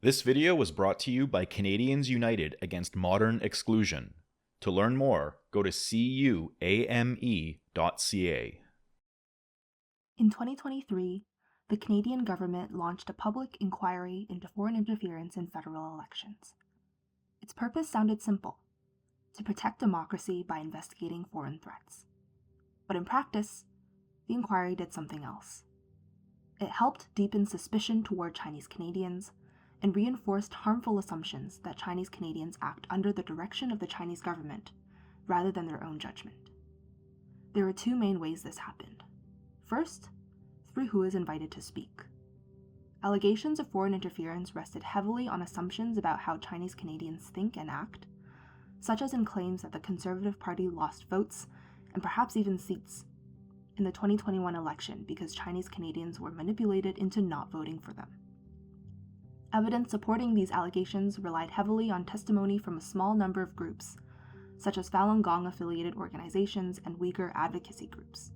This video was brought to you by Canadians United Against Modern Exclusion. To learn more, go to CUAME.ca. In 2023, the Canadian government launched a public inquiry into foreign interference in federal elections. Its purpose sounded simple: to protect democracy by investigating foreign threats. But in practice, the inquiry did something else. It helped deepen suspicion toward Chinese Canadians and reinforced harmful assumptions that Chinese Canadians act under the direction of the Chinese government rather than their own judgment. There are two main ways this happened. First, through who is invited to speak. Allegations of foreign interference rested heavily on assumptions about how Chinese Canadians think and act, such as in claims that the Conservative Party lost votes and perhaps even seats in the 2021 election because Chinese Canadians were manipulated into not voting for them. Evidence supporting these allegations relied heavily on testimony from a small number of groups, such as Falun Gong-affiliated organizations and Uyghur advocacy groups.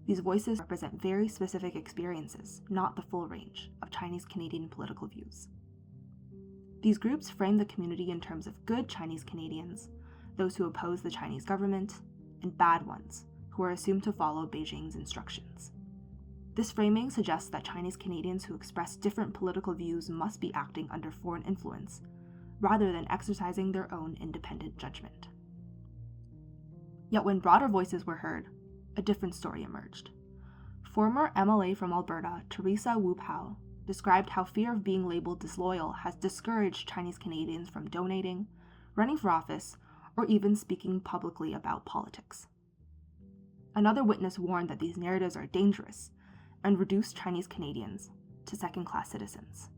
These voices represent very specific experiences, not the full range, of Chinese Canadian political views. These groups frame the community in terms of good Chinese Canadians, those who oppose the Chinese government, and bad ones, who are assumed to follow Beijing's instructions. This framing suggests that Chinese Canadians who express different political views must be acting under foreign influence, rather than exercising their own independent judgment. Yet when broader voices were heard, a different story emerged. Former MLA from Alberta, Teresa Wu Pao, described how fear of being labeled disloyal has discouraged Chinese Canadians from donating, running for office, or even speaking publicly about politics. Another witness warned that these narratives are dangerous and reduce Chinese Canadians to second-class citizens.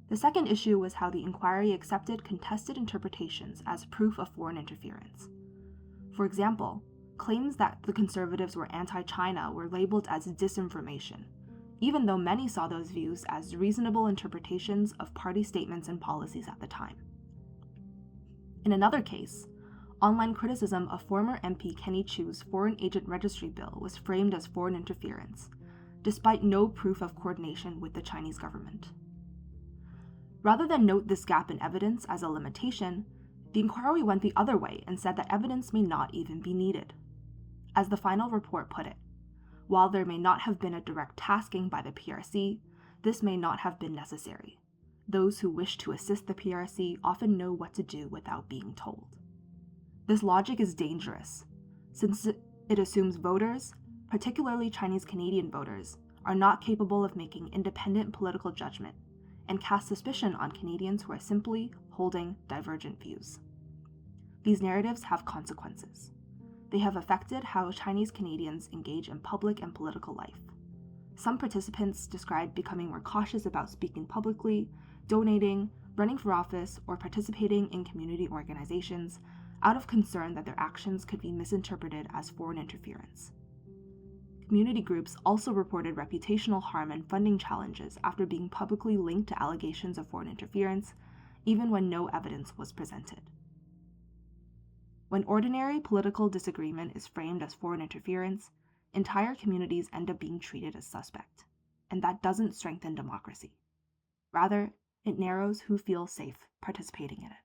The second issue was how the inquiry accepted contested interpretations as proof of foreign interference. For example, claims that the Conservatives were anti-China were labeled as disinformation, even though many saw those views as reasonable interpretations of party statements and policies at the time. In another case, online criticism of former MP Kenny Chu's foreign agent registry bill was framed as foreign interference, despite no proof of coordination with the Chinese government. Rather than note this gap in evidence as a limitation, the inquiry went the other way and said that evidence may not even be needed. As the final report put it, while there may not have been a direct tasking by the PRC, this may not have been necessary. Those who wish to assist the PRC often know what to do without being told. This logic is dangerous, since it assumes voters, particularly Chinese Canadian voters, are not capable of making independent political judgment, and casts suspicion on Canadians who are simply holding divergent views. These narratives have consequences. They have affected how Chinese Canadians engage in public and political life. Some participants described becoming more cautious about speaking publicly, donating, running for office, or participating in community organizations out of concern that their actions could be misinterpreted as foreign interference. Community groups also reported reputational harm and funding challenges after being publicly linked to allegations of foreign interference, even when no evidence was presented. When ordinary political disagreement is framed as foreign interference, entire communities end up being treated as suspect, and that doesn't strengthen democracy. Rather, it narrows who feels safe participating in it.